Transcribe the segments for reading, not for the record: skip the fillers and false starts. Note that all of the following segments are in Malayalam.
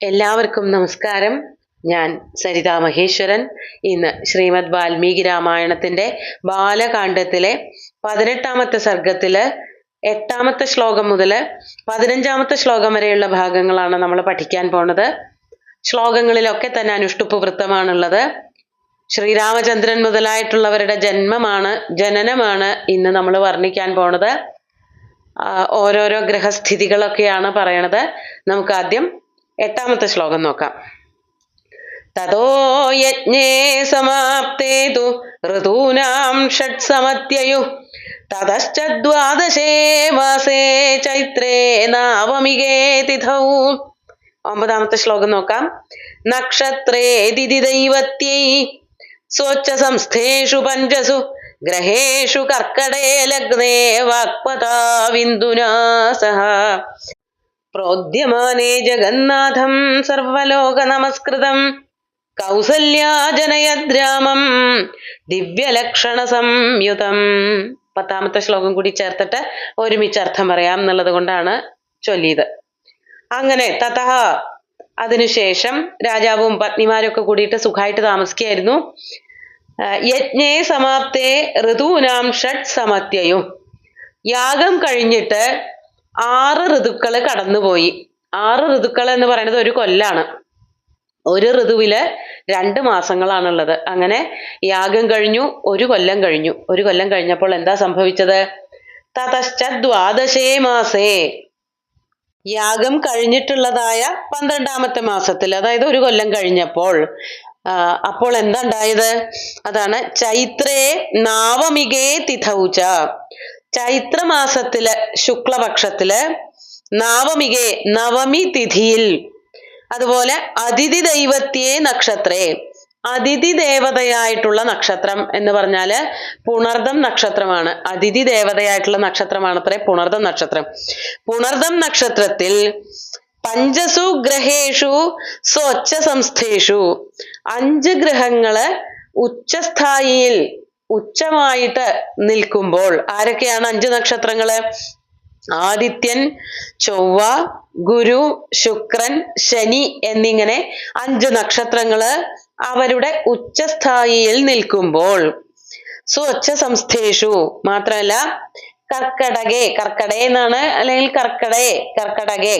എല്ലാവർക്കും നമസ്കാരം. ഞാൻ സരിതാ മഹേശ്വരൻ. ഇന്ന് ശ്രീമദ് വാൽമീകി രാമായണത്തിന്റെ ബാലകാണ്ഡത്തിലെ 18ാമത്തെ സർഗത്തില് 8ാമത്തെ ശ്ലോകം മുതൽ 15ാമത്തെ ശ്ലോകം വരെയുള്ള ഭാഗങ്ങളാണ് നമ്മൾ പഠിക്കാൻ പോണത്. ശ്ലോകങ്ങളിലൊക്കെ തന്നെ അനുഷ്ടുപ്പ് വൃത്തമാണുള്ളത്. ശ്രീരാമചന്ദ്രൻ മുതലായിട്ടുള്ളവരുടെ ജനനമാണ് ഇന്ന് നമ്മൾ വർണ്ണിക്കാൻ പോണത്. ഓരോരോ ഗ്രഹസ്ഥിതികളൊക്കെയാണ് പറയണത്. നമുക്ക് ആദ്യം 8ാമത്തെ ശ്ലോകം നോക്കാം. തതോ യജ്ഞേ സമാപ്തേ തു ഋതൂനാം ഷഡ്സമത്യയു തതശ്ച ദ്വാദശേ മാസേ ചൈത്രേ നാവമികേ തിഥൗ. 9ാമത്തെ ശ്ലോകം നോക്കാം. നക്ഷത്രേ ദിതി ദൈവത്യൈ സ്വച്ഛ സംസ്ഥേഷു പഞ്ചസു ഗ്രഹേഷു കർക്കടേ ലഗ്നേ വാക്പതാവിന്ദുനാ സഹ പ്രോദ്യമാനേ ജഗന്നാഥം സർവലോക നമസ്കൃതം കൗസല്യാ ജനയദ്രാമം ദിവ്യലക്ഷണ സംയുതം. 10ാമത്തെ ശ്ലോകം കൂടി ചേർത്തിട്ട് ഒരുമിച്ച് അർത്ഥം പറയാം എന്നുള്ളത് കൊണ്ടാണ് ചൊല്ലിയത്. അങ്ങനെ തതഃ അതിനുശേഷം രാജാവും പത്നിമാരൊക്കെ കൂടിയിട്ട് സുഖമായിട്ട് താമസിക്കുകയായിരുന്നു. യജ്ഞേ സമാപ്തേ ഋതൂനാം ഷഡ് സമത്യയും. യാഗം കഴിഞ്ഞിട്ട് 6 ഋതുക്കള് കടന്നുപോയി. 6 ഋതുക്കൾ എന്ന് പറയുന്നത് ഒരു കൊല്ലാണ്. ഒരു ഋതുവില് 2 മാസങ്ങളാണുള്ളത്. അങ്ങനെ യാഗം കഴിഞ്ഞു, ഒരു കൊല്ലം കഴിഞ്ഞു. ഒരു കൊല്ലം കഴിഞ്ഞപ്പോൾ എന്താ സംഭവിച്ചത്? തതശ്ച ദ്വാദശേ മാസേ, യാഗം കഴിഞ്ഞിട്ടുള്ളതായ 12ാമത്തെ മാസത്തിൽ, അതായത് ഒരു കൊല്ലം കഴിഞ്ഞപ്പോൾ അപ്പോൾ എന്താ ഉണ്ടായത്? അതാണ് ചൈത്രേ നാവമികേ തിഥൗച. ചൈത്രമാസത്തില് ശുക്ലപക്ഷത്തില് നാവമികേ നവമി തിഥിയിൽ, അതുപോലെ അതിഥി ദൈവത്യേ നക്ഷത്രേ, അതിഥി ദേവതയായിട്ടുള്ള നക്ഷത്രം എന്ന് പറഞ്ഞാല് പുണർദം നക്ഷത്രമാണ്. അതിഥി ദേവതയായിട്ടുള്ള നക്ഷത്രമാണ് അത്രേ പുണർദം നക്ഷത്രം. പുണർദം നക്ഷത്രത്തിൽ പഞ്ചസു ഗ്രഹേഷു സ്വച്ഛ സംസ്ഥേഷു, 5 ഗ്രഹങ്ങള് ഉച്ചസ്ഥായിയിൽ ഉച്ചമായിട്ട് നിൽക്കുമ്പോൾ. ആരൊക്കെയാണ് 5 നക്ഷത്രങ്ങള്? ആദിത്യൻ, ചൊവ്വ, ഗുരു, ശുക്രൻ, ശനി എന്നിങ്ങനെ 5 നക്ഷത്രങ്ങള് അവരുടെ ഉച്ചസ്ഥായിയിൽ നിൽക്കുമ്പോൾ. സ്വച്ഛ സംസ്ഥേഷു മാത്രമല്ല കർക്കടകേ എന്നാണ്, അല്ലെങ്കിൽ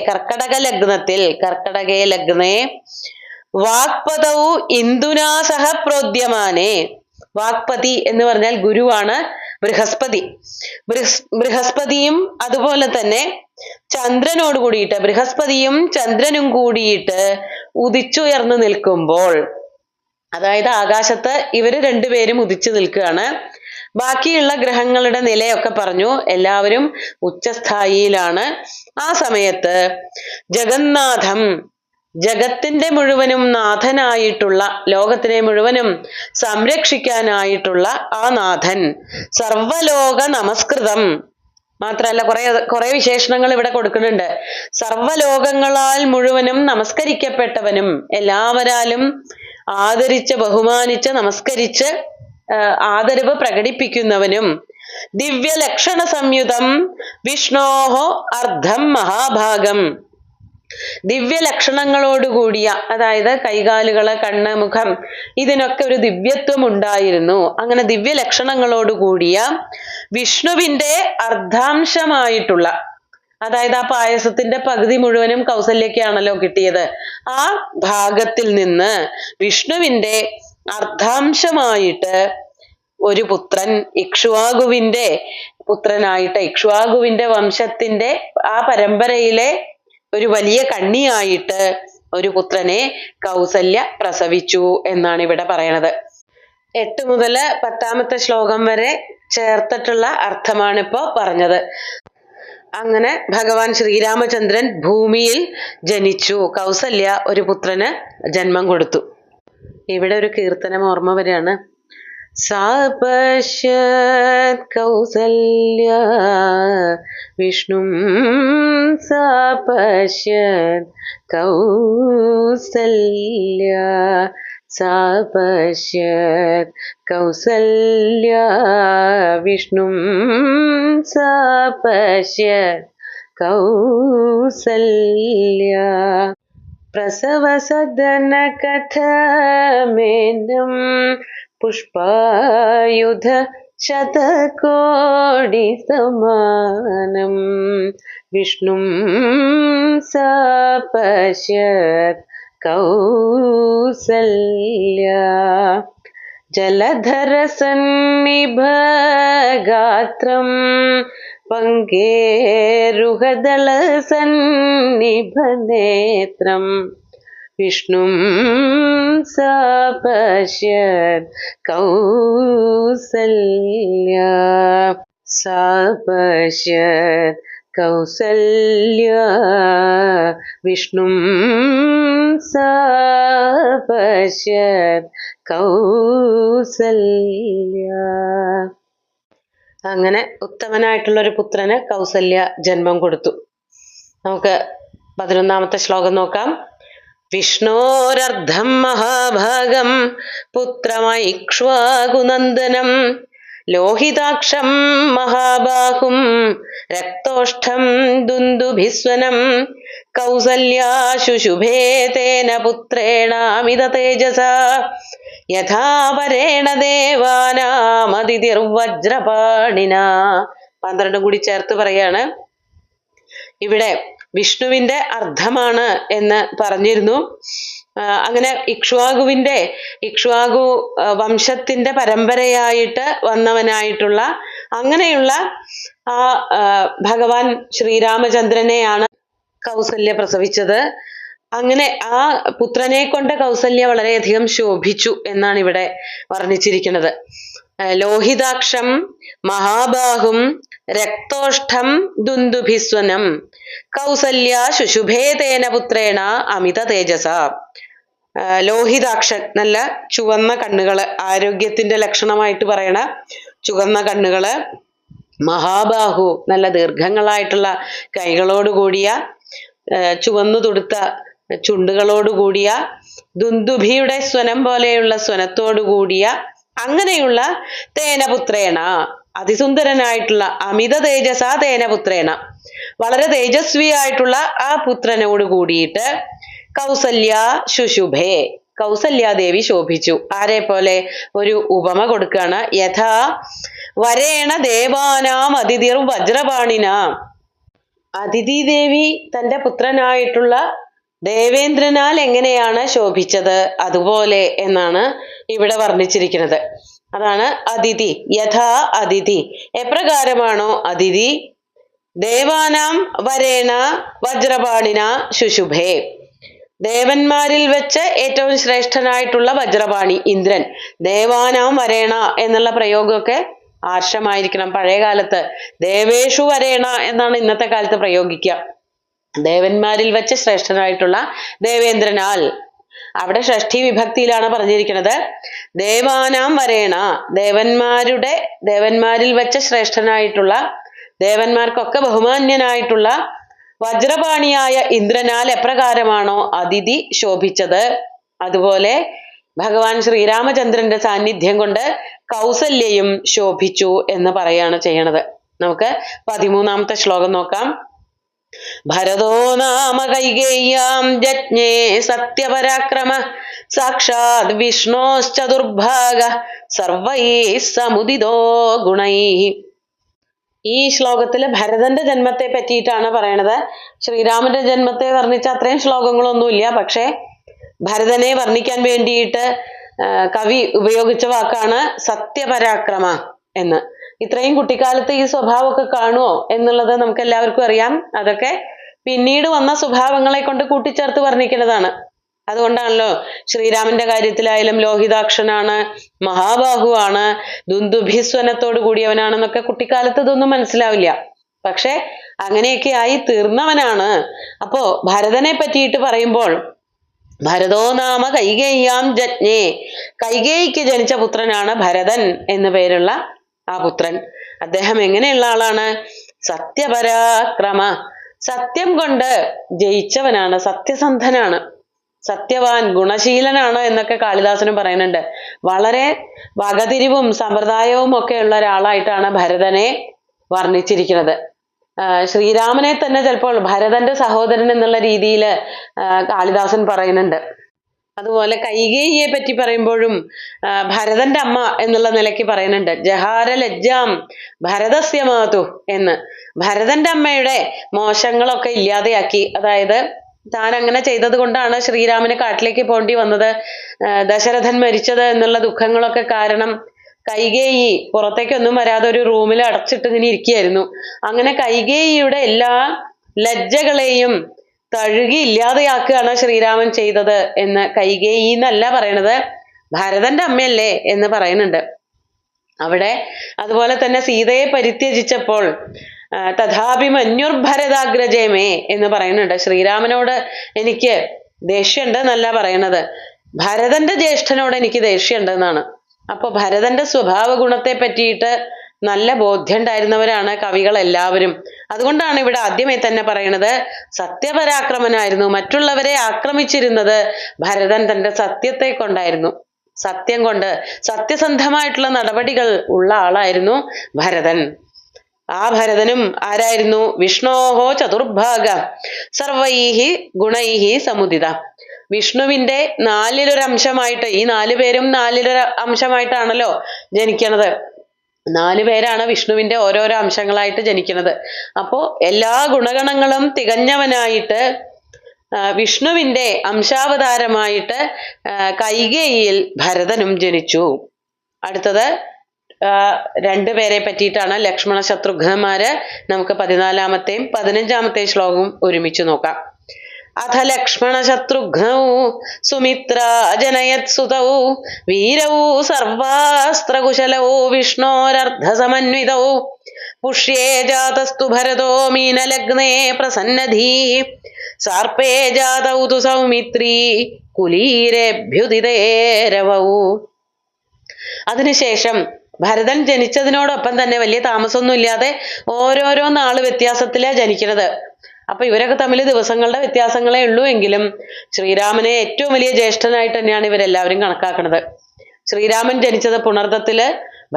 കർക്കടക ലഗ്നത്തിൽ, കർക്കടകേ ലഗ്നേ വാക്പതൗ ഇന്ദുനാ സഹ പ്രോദ്യമാനേ. വാക്പതി എന്ന് പറഞ്ഞാൽ ഗുരുവാണ്, ബൃഹസ്പതിയും അതുപോലെ തന്നെ ചന്ദ്രനോട് കൂടിയിട്ട്, ബൃഹസ്പതിയും ചന്ദ്രനും കൂടിയിട്ട് ഉദിച്ചുയർന്നു നിൽക്കുമ്പോൾ, അതായത് ആകാശത്ത് ഇവര് 2 പേരും ഉദിച്ചു നിൽക്കുകയാണ്. ബാക്കിയുള്ള ഗ്രഹങ്ങളുടെ നിലയൊക്കെ പറഞ്ഞു. എല്ലാവരും ഉച്ചസ്ഥായിയിലാണ്. ആ സമയത്ത് ജഗന്നാഥം, ജഗത്തിന്റെ മുഴുവനും നാഥനായിട്ടുള്ള, ലോകത്തിനെ മുഴുവനും സംരക്ഷിക്കാനായിട്ടുള്ള ആ നാഥൻ, സർവലോക നമസ്കൃതം മാത്രല്ല കുറെ വിശേഷണങ്ങൾ ഇവിടെ കൊടുക്കുന്നുണ്ട്. സർവലോകങ്ങളാൽ മുഴുവനും നമസ്കരിക്കപ്പെട്ടവനും, എല്ലാവരാലും ആദരിച്ച് ബഹുമാനിച്ച് നമസ്കരിച്ച് ആദരവ് പ്രകടിപ്പിക്കുന്നവനും, ദിവ്യലക്ഷണ സംയുതം വിഷ്ണോഹോ അർദ്ധം മഹാഭാഗം, ദിവ്യലക്ഷണങ്ങളോടുകൂടിയ, അതായത് കൈകാലുകള്, കണ്ണ്, മുഖം, ഇതിനൊക്കെ ഒരു ദിവ്യത്വം ഉണ്ടായിരുന്നു. അങ്ങനെ ദിവ്യലക്ഷണങ്ങളോടുകൂടിയ വിഷ്ണുവിന്റെ അർദ്ധാംശമായിട്ടുള്ള, അതായത് ആ പായസത്തിന്റെ പകുതി മുഴുവനും കൗസല്യക്കാണല്ലോ കിട്ടിയത്. ആ ഭാഗത്തിൽ നിന്ന് വിഷ്ണുവിന്റെ അർദ്ധാംശമായിട്ട് ഒരു പുത്രൻ, ഇക്ഷ്വാകുവിന്റെ പുത്രനായിട്ട്, ഇക്ഷ്വാകുവിന്റെ വംശത്തിന്റെ ആ പരമ്പരയിലെ ഒരു വലിയ കണ്ണിയായിട്ട് ഒരു പുത്രനെ കൗസല്യ പ്രസവിച്ചു എന്നാണ് ഇവിടെ പറയണത്. 8 മുതൽ 10ാമത്തെ ശ്ലോകം വരെ ചേർത്തിട്ടുള്ള അർത്ഥമാണ് ഇപ്പോ പറഞ്ഞത്. അങ്ങനെ ഭഗവാൻ ശ്രീരാമചന്ദ്രൻ ഭൂമിയിൽ ജനിച്ചു. കൗസല്യ ഒരു പുത്രന് ജന്മം കൊടുത്തു. ഇവിടെ ഒരു കീർത്തനം ഓർമ്മ വരികയാണ്. സാ പശ്യത് കൗസല്യ വിഷ്ണും സാ പശ്യത് കൗസല്യ സാ പശ്യത് കൗസല്യ വിഷ്ണും സാ പശ്യത് കൗസല്യ. प्रसवसदनकथमेनं पुष्पायुध शतकोटिसमानं विष्णुं सपश्यत् कौसल्या जलधरसन्निभगात्रं पङ्केरुहदलसन्निभनेत्रं विष्णुं सपश्यत् कौसल्या सपश्यत् कौसल्या विष्णुं सपश्यत् കൗസല്യ. അങ്ങനെ ഉത്തമനായിട്ടുള്ള ഒരു പുത്രന് കൗസല്യ ജന്മം കൊടുത്തു. നമുക്ക് 11ാമത്തെ ശ്ലോകം നോക്കാം. വിഷ്ണോരർദ്ധം മഹാഭാഗം പുത്രമൈക്ഷ്വാകുനന്ദനം ലോഹിതാക്ഷം മഹാബാഹും രക്തോഷ്ഠം ദുന്ദുഭിസ്വനം കൗസല്യാ ശുശുഭേ തേന പുത്രേണാമിത തേജസാ യഥാ വരേണ ദേവാനാമതിർവജ്രപാണിന. 12 കൂടി ചേർത്ത് പറയാണ്. ഇവിടെ വിഷ്ണുവിന്റെ അർദ്ധമാണ് എന്ന് പറഞ്ഞിരുന്നു. അങ്ങനെ ഇക്ഷ്വാകു വംശത്തിന്റെ പരമ്പരയായിട്ട് വന്നവനായിട്ടുള്ള അങ്ങനെയുള്ള ആ ഭഗവാൻ ശ്രീരാമചന്ദ്രനെയാണ് കൗസല്യ പ്രസവിച്ചത്. അങ്ങനെ ആ പുത്രനെ കൊണ്ട് കൗസല്യ വളരെയധികം ശോഭിച്ചു എന്നാണ് ഇവിടെ വർണ്ണിച്ചിരിക്കുന്നത്. ലോഹിതാക്ഷം മഹാബാഹും രക്തോഷ്ഠം ദുന്ദുഭിസ്വനം കൗസല്യ ശുശുഭേ തേന പുത്രേണ അമിത തേജസ. ലോഹിതാക്ഷൻ, നല്ല ചുവന്ന കണ്ണുകള്, ആരോഗ്യത്തിന്റെ ലക്ഷണമായിട്ട് പറയണ ചുവന്ന കണ്ണുകള്. മഹാബാഹു, നല്ല ദീർഘങ്ങളായിട്ടുള്ള കൈകളോടുകൂടിയ, ചുവന്നു തുടുത്ത ചുണ്ടുകളോടുകൂടിയ, ദുന്ദുഭിയുടെ സ്വനം പോലെയുള്ള സ്വനത്തോടുകൂടിയ, അങ്ങനെയുള്ള തേനപുത്രേണ, അതിസുന്ദരനായിട്ടുള്ള, അമിത തേജസ തേനപുത്രേണ, വളരെ തേജസ്വിയായിട്ടുള്ള ആ പുത്രനോട് കൂടിയിട്ട് കൗസല്യ ശുശുഭേ, കൗസല്യാദേവി ശോഭിച്ചു. ആരെ പോലെ? ഒരു ഉപമ കൊടുക്കുകയാണ്. യഥാ വരേണ ദേവാനാം അതിഥിർ വജ്രപാണിന. അതിഥി ദേവി തന്റെ പുത്രനായിട്ടുള്ള ദേവേന്ദ്രനാൽ എങ്ങനെയാണ് ശോഭിച്ചത് അതുപോലെ എന്നാണ് ഇവിടെ വർണ്ണിച്ചിരിക്കുന്നത്. അതാണ് അതിഥി. യഥാ അതിഥി, എപ്രകാരമാണോ അതിഥി, ദേവാനാം വരേണ വജ്രപാണിന ശുശുഭേ, ദേവന്മാരിൽ വെച്ച് ഏറ്റവും ശ്രേഷ്ഠനായിട്ടുള്ള വജ്രപാണി ഇന്ദ്രൻ. ദേവാനാം വരേണ എന്നുള്ള പ്രയോഗമൊക്കെ ആർഷമായിരിക്കണം. പഴയ കാലത്ത് ദേവേഷു വരേണ എന്നാണ് ഇന്നത്തെ കാലത്ത് പ്രയോഗിക്കുക. ദേവന്മാരിൽ വെച്ച് ശ്രേഷ്ഠനായിട്ടുള്ള ദേവേന്ദ്രനാൽ. അവിടെ ഷഷ്ഠി വിഭക്തിയിലാണ് പറഞ്ഞിരിക്കുന്നത്. ദേവാനാം വരേണ, ദേവന്മാരിൽ വെച്ച് ശ്രേഷ്ഠനായിട്ടുള്ള, ദേവന്മാർക്കൊക്കെ ബഹുമാന്യനായിട്ടുള്ള വജ്രപാണിയായ ഇന്ദ്രനാൽ എപ്രകാരമാണോ അതിഥി ശോഭിച്ചത് അതുപോലെ ഭഗവാൻ ശ്രീരാമചന്ദ്രന്റെ സാന്നിധ്യം കൊണ്ട് കൗസല്യയും ശോഭിച്ചു എന്ന് പറയാണ് ചെയ്യണത്. നമുക്ക് 13ാമത്തെ ശ്ലോകം നോക്കാം. ഭരതോ നാമ കൈകേയ്യാം ജജ്ഞേ സത്യപരാക്രമ സാക്ഷാത് വിഷ്ണോശ്ചതുർഭാഗ സർവൈ സമുദിതോ ഗുണൈ. ഈ ശ്ലോകത്തില് ഭരതന്റെ ജന്മത്തെ പറ്റിയിട്ടാണ് പറയണത്. ശ്രീരാമന്റെ ജന്മത്തെ വർണ്ണിച്ച അത്രയും ശ്ലോകങ്ങളൊന്നുമില്ല. പക്ഷെ ഭരതനെ വർണ്ണിക്കാൻ വേണ്ടിയിട്ട് കവി ഉപയോഗിച്ച വാക്കാണ് സത്യപരാക്രമ എന്ന്. ഇത്രയും കുട്ടിക്കാലത്ത് ഈ സ്വഭാവമൊക്കെ കാണുമോ എന്നുള്ളത് നമുക്ക് എല്ലാവർക്കും അറിയാം. അതൊക്കെ പിന്നീട് വന്ന സ്വഭാവങ്ങളെ കൊണ്ട് കൂട്ടിച്ചേർത്ത് വർണ്ണിക്കുന്നതാണ്. അതുകൊണ്ടാണല്ലോ ശ്രീരാമന്റെ കാര്യത്തിലായാലും ലോഹിതാക്ഷനാണ്, മഹാബാഹുവാണ്, ദുന്ദുഭിസ്വനത്തോട് കൂടിയവനാണെന്നൊക്കെ കുട്ടിക്കാലത്ത് ഇതൊന്നും മനസ്സിലാവില്ല. പക്ഷെ അങ്ങനെയൊക്കെ ആയി തീർന്നവനാണ്. അപ്പോ ഭരതനെ പറ്റിയിട്ട് പറയുമ്പോൾ ഭരതോ നാമ കൈകേയ്യാം ജജ്ഞേ, കൈകേയിക്ക് ജനിച്ച പുത്രനാണ് ഭരതൻ എന്നു പേരുള്ള ആ പുത്രൻ. അദ്ദേഹം എങ്ങനെയുള്ള ആളാണ്? സത്യപരാക്രമ, സത്യം കൊണ്ട് ജയിച്ചവനാണ്, സത്യസന്ധനാണ്, സത്യവാൻ, ഗുണശീലനാണ് എന്നൊക്കെ കാളിദാസനും പറയുന്നുണ്ട്. വളരെ വകതിരിവും സമ്പ്രദായവും ഒക്കെ ഉള്ള ഒരാളായിട്ടാണ് ഭരതനെ വർണ്ണിച്ചിരിക്കുന്നത്. ശ്രീരാമനെ തന്നെ ചിലപ്പോൾ ഭരതന്റെ സഹോദരൻ എന്നുള്ള രീതിയിൽ കാളിദാസൻ പറയുന്നുണ്ട്. അതുപോലെ കൈകേയിയെ പറ്റി പറയുമ്പോഴും ഭരതന്റെ അമ്മ എന്നുള്ള നിലയ്ക്ക് പറയുന്നുണ്ട്. ജഹാര ലജ്ജാം ഭരതസ്യ മാതു എന്ന്. ഭരതന്റെ അമ്മയുടെ മോശങ്ങളൊക്കെ ഇല്ലാതെയാക്കി. അതായത് താൻ അങ്ങനെ ചെയ്തത് കൊണ്ടാണ് ശ്രീരാമന് കാട്ടിലേക്ക് പോണ്ടി വന്നത്, ദശരഥൻ മരിച്ചത് എന്നുള്ള ദുഃഖങ്ങളൊക്കെ കാരണം കൈകേയി പുറത്തേക്കൊന്നും വരാതെ ഒരു റൂമിൽ അടച്ചിട്ട് ഇങ്ങനെ ഇരിക്കുകയായിരുന്നു. അങ്ങനെ കൈകേയിയുടെ എല്ലാ ലജ്ജകളെയും തഴുകി ഇല്ലാതെയാക്കുകയാണ് ശ്രീരാമൻ ചെയ്തത് എന്ന് കൈകേയി എന്നല്ല പറയണത്, ഭരതന്റെ അമ്മയല്ലേ എന്ന് പറയുന്നുണ്ട് അവിടെ. അതുപോലെ തന്നെ സീതയെ പരിത്യജിച്ചപ്പോൾ തഥാഭിമന്യുർഭരതാഗ്രജയമേ എന്ന് പറയുന്നുണ്ട്. ശ്രീരാമനോട് എനിക്ക് ദേഷ്യമുണ്ട് എന്നല്ല പറയണത്, ഭരതന്റെ ജ്യേഷ്ഠനോട് എനിക്ക് ദേഷ്യമുണ്ട് എന്നാണ്. അപ്പൊ ഭരതന്റെ സ്വഭാവ ഗുണത്തെ പറ്റിയിട്ട് നല്ല ബോധ്യം ഉണ്ടായിരുന്നവരാണ് കവികൾ എല്ലാവരും. അതുകൊണ്ടാണ് ഇവിടെ ആദ്യമേ തന്നെ പറയണത് സത്യപരാക്രമനായിരുന്നു. മറ്റുള്ളവരെ ആക്രമിച്ചിരുന്നത് ഭരതൻ തന്റെ സത്യത്തെ കൊണ്ടായിരുന്നു. സത്യം കൊണ്ട് സത്യസന്ധമായിട്ടുള്ള നടപടികൾ ഉള്ള ആളായിരുന്നു ഭരതൻ. ആ ഭരതനും ആരായിരുന്നു? വിഷ്ണോഹോ ചതുർഭാഗ സർവൈഹി ഗുണൈഹി സമുദിത. വിഷ്ണുവിന്റെ നാലിലൊരംശമായിട്ട്, ഈ 4 പേരും അംശമായിട്ടാണല്ലോ ജനിക്കണത്. 4 പേരാണ് വിഷ്ണുവിന്റെ ഓരോരോ അംശങ്ങളായിട്ട് ജനിക്കുന്നത്. അപ്പോ എല്ലാ ഗുണഗണങ്ങളും തികഞ്ഞവനായിട്ട് വിഷ്ണുവിന്റെ അംശാവതാരമായിട്ട് കൈകേയിയിൽ ഭരതനും ജനിച്ചു. അടുത്തത് 2 പേരെ പറ്റിയിട്ടാണ്, ലക്ഷ്മണ ശത്രുഘ്നന്മാര്. നമുക്ക് 14-ാമത്തെയും 15-ാമത്തെയും ശ്ലോകം ഒരുമിച്ച് നോക്കാം. അഥ ലക്ഷ്മണ ശത്രുഘ്നൗ സുമിത്രാ ജനയത് സുതൗ വീരൗ സർവാസ്ത്രകുശലൗ വിഷ്ണോരർദ്ധസമന്വിതൗ പുഷ്യേ ജാതസ്തു ഭരതോ മീനലഗ്നേ പ്രസന്നധീ സാർപ്പേ ജാതൗ തു സൗമിത്രീ കുലീരേഭ്യുദിതേരവൗ. അതിനുശേഷം ഭരതൻ ജനിച്ചതിനോടൊപ്പം തന്നെ വലിയ താമസമൊന്നും ഇല്ലാതെ ഓരോരോ നാള് വ്യത്യാസത്തിലാ ജനിക്കുന്നത്. അപ്പൊ ഇവരൊക്കെ തമ്മിൽ ദിവസങ്ങളുടെ വ്യത്യാസങ്ങളേ ഉള്ളൂ എങ്കിലും ശ്രീരാമനെ ഏറ്റവും വലിയ ജ്യേഷ്ഠനായിട്ട് തന്നെയാണ് ഇവരെല്ലാവരും കണക്കാക്കുന്നത്. ശ്രീരാമൻ ജനിച്ചത് പുണർദത്തില്,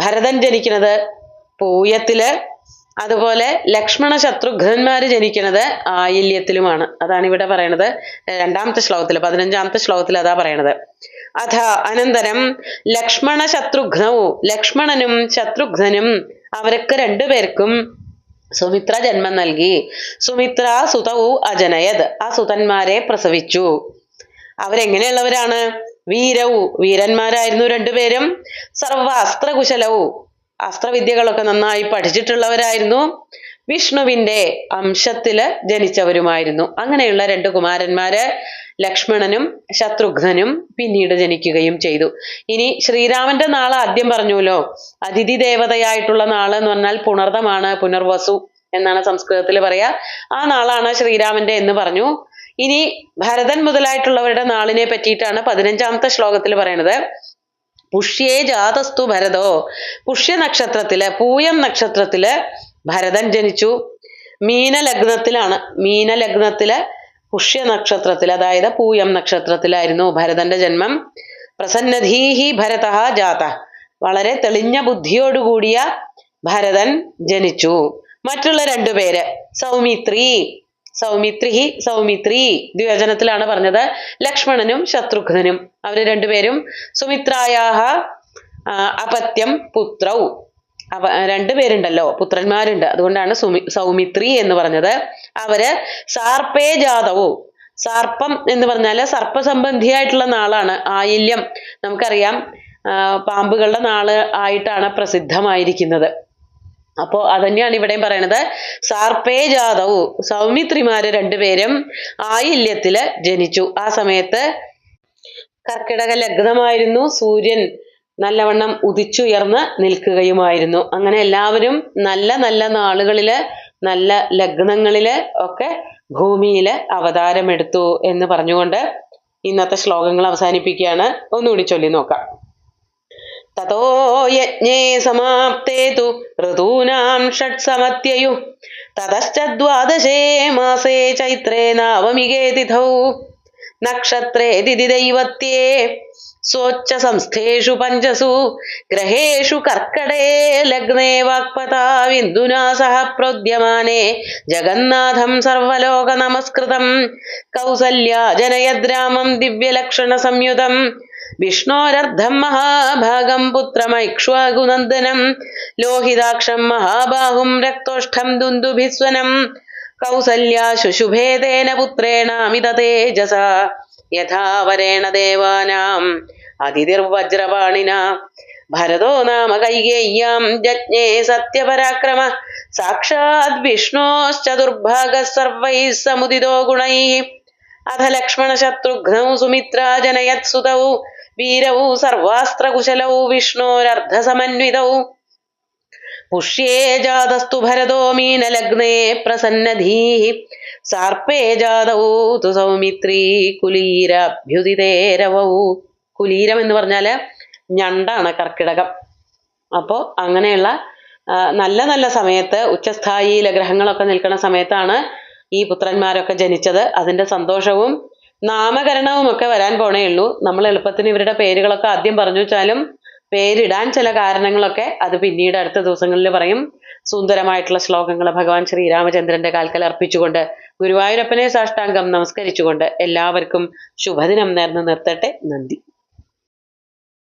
ഭരതൻ ജനിക്കുന്നത് പൂയത്തില്, അതുപോലെ ലക്ഷ്മണ ശത്രുഘ്നന്മാര് ജനിക്കുന്നത് ആയില്യത്തിലുമാണ്. അതാണ് ഇവിടെ പറയണത് 2-ാമത്തെ ശ്ലോകത്തില്, 15-ാമത്തെ ശ്ലോകത്തിൽ അതാ പറയണത്. അഥ അനന്തരം ലക്ഷ്മണ ശത്രുഘ്നവും, ലക്ഷ്മണനും ശത്രുഘ്നനും അവർക്ക് 2 പേർക്കും സുമിത്ര ജന്മം നൽകി. സുമിത്ര സുതവു അജനയത്, ആ സുതന്മാരെ പ്രസവിച്ചു. അവരെങ്ങനെയുള്ളവരാണ്? വീരവു, വീരന്മാരായിരുന്നു 2 പേരും. സർവ അസ്ത്രകുശലവും, അസ്ത്രവിദ്യകളൊക്കെ നന്നായി പഠിച്ചിട്ടുള്ളവരായിരുന്നു. വിഷ്ണുവിന്റെ അംശത്തില് ജനിച്ചവരുമായിരുന്നു. അങ്ങനെയുള്ള 2 കുമാരന്മാര് ലക്ഷ്മണനും ശത്രുഘ്നനും പിന്നീട് ജനിക്കുകയും ചെയ്തു. ഇനി ശ്രീരാമന്റെ നാള് ആദ്യം പറഞ്ഞുല്ലോ, അതിഥി ദേവതയായിട്ടുള്ള നാള് എന്ന് പറഞ്ഞാൽ പുണർദമാണ്, പുനർവസു എന്നാണ് സംസ്കൃതത്തിൽ പറയാ. ആ നാളാണ് ശ്രീരാമന്റെ എന്ന് പറഞ്ഞു. ഇനി ഭരതൻ മുതലായിട്ടുള്ളവരുടെ നാളിനെ പറ്റിയിട്ടാണ് 15-ാമത്തെ ശ്ലോകത്തിൽ പറയുന്നത്. പുഷ്യേ ജാതസ്തു ഭരതോ, പുഷ്യ നക്ഷത്രത്തില്, പൂയം നക്ഷത്രത്തില് ഭരതൻ ജനിച്ചു. മീനലഗ്നത്തിലാണ്, മീനലഗ്നത്തില് പുഷ്യ നക്ഷത്രത്തിൽ, അതായത് പൂയം നക്ഷത്രത്തിലായിരുന്നു ഭരതന്റെ ജന്മം. പ്രസന്നധീഹി ഭരതഃ ജാത, വളരെ തെളിഞ്ഞ ബുദ്ധിയോടുകൂടിയ ഭരതൻ ജനിച്ചു. മറ്റുള്ള 2 പേര് സൗമിത്രി, സൗമിത്രി ദ്വിവചനത്തിലാണ് പറഞ്ഞത്. ലക്ഷ്മണനും ശത്രുഘ്നനും അവര് 2 പേരും സുമിത്രായാഹ അപത്യം പുത്രൗ. 2 പേരുണ്ടല്ലോ, പുത്രന്മാരുണ്ട്, അതുകൊണ്ടാണ് സൗമിത്രി എന്ന് പറഞ്ഞത്. അവര് സാർപ്പേ ജാതവു, സാർപ്പം എന്ന് പറഞ്ഞാല് സർപ്പസംബന്ധിയായിട്ടുള്ള നാളാണ് ആയില്യം. നമുക്കറിയാം പാമ്പുകളുടെ നാള് ആയിട്ടാണ് പ്രസിദ്ധമായിരിക്കുന്നത്. അപ്പോ അതന്നെയാണ് ഇവിടെയും പറയണത്. സാർപ്പേ ജാതവു, സൗമിത്രിമാര് 2 പേരും ആയില്യത്തില് ജനിച്ചു. ആ സമയത്ത് കർക്കിടക ലഗ്നമായിരുന്നു. സൂര്യൻ നല്ലവണ്ണം ഉദിച്ചുയർന്ന് നിൽക്കുകയുമായിരുന്നു. അങ്ങനെ എല്ലാവരും നല്ല നല്ല നാളുകളില്, നല്ല ലഗ്നങ്ങളില് ഒക്കെ ഭൂമിയില് അവതാരമെടുത്തു എന്ന് പറഞ്ഞുകൊണ്ട് ഇന്നത്തെ ശ്ലോകങ്ങൾ അവസാനിപ്പിക്കുകയാണ്. ഒന്നുകൂടി ചൊല്ലി നോക്കാം. തതോ യജ്ഞേ സമാപ്തേ തു ഋതൂനാം ഷട്സമത്യയു തതശ്ച ദ്വാദശേ മാസേ ചൈത്രേ നവമികേ തിഥൗ നക്ഷത്രേ ദിതി ദൈവത്യേ സ്വോച്ച സംസ്ഥേഷു പഞ്ചസു ഗ്രഹേഷു കർക്കടേ ലഗ്നേ വാക്പതാവിന്ദുനാ സഹ പ്രോദ്യമാനേ ജഗന്നാഥം സർവലോക നമസ്കൃതം കൗസല്യാ ജനയദ്രാമം ദിവ്യലക്ഷണ സംയുതം വിഷ്ണോരർദ്ധം മഹാഭാഗം പുത്രമൈക്ഷ്വാകുനന്ദനം ലോഹിതാക്ഷം മഹാബാഹും രക്തോഷ്ഠം ദുന്ദുഭിസ്വനം കൗസല്യാ ശുശുഭേതേന പുത്രേണാമിത തേജസ യഥാവരേണ ദേവാനാം അതിഥിർവജ്രപാണിന ഭരതോ നാമ കൈകേയ്യാം ജജ്ഞേ സത്യപരാക്രമ സാക്ഷാത് വിഷ്ണോശ്ചതുർഭാഗഃ സർവൈः സമുദിതോ ഗുണൈः അഥ ലക്ഷ്മണ ശത്രുഘ്നൗ സുമിത്രാ ജനയത്സുതൗ വീരൗ സർവാസ്ത്രകുശലൗ വിഷ്ണോരർദ്ധസമന്വിതൗ പുഷ്യേ ജാതസ്തു ഭരതോ മീനലഗ്നേ പ്രസന്നധീഃ സാർപ്പേ ജാതൗ തു സൗമിത്രീ കുലീരാഭ്യുദിതേരവൗ. കുലീരം എന്ന് പറഞ്ഞാല് ഞണ്ടാണ്, കർക്കിടകം. അപ്പോൾ അങ്ങനെയുള്ള നല്ല നല്ല സമയത്ത് ഉച്ചസ്ഥായിയിലെ ഗ്രഹങ്ങളൊക്കെ നിൽക്കുന്ന സമയത്താണ് ഈ പുത്രന്മാരൊക്കെ ജനിച്ചത്. അതിന്റെ സന്തോഷവും നാമകരണവും ഒക്കെ വരാൻ പോണേ ഉള്ളൂ. നമ്മൾ എളുപ്പത്തിന് ഇവരുടെ പേരുകളൊക്കെ ആദ്യം പറഞ്ഞു വെച്ചാലും പേരിടാൻ ചില കാരണങ്ങളൊക്കെ അത് പിന്നീട് അടുത്ത ദിവസങ്ങളിൽ പറയും. സുന്ദരമായിട്ടുള്ള ശ്ലോകങ്ങൾ ഭഗവാൻ ശ്രീരാമചന്ദ്രന്റെ കാൽക്കൽ അർപ്പിച്ചുകൊണ്ട് ഗുരുവായൂരപ്പനെ സാഷ്ടാംഗം നമസ്കരിച്ചുകൊണ്ട് എല്ലാവർക്കും ശുഭദിനം നേർന്ന് നിർത്തട്ടെ. നന്ദി.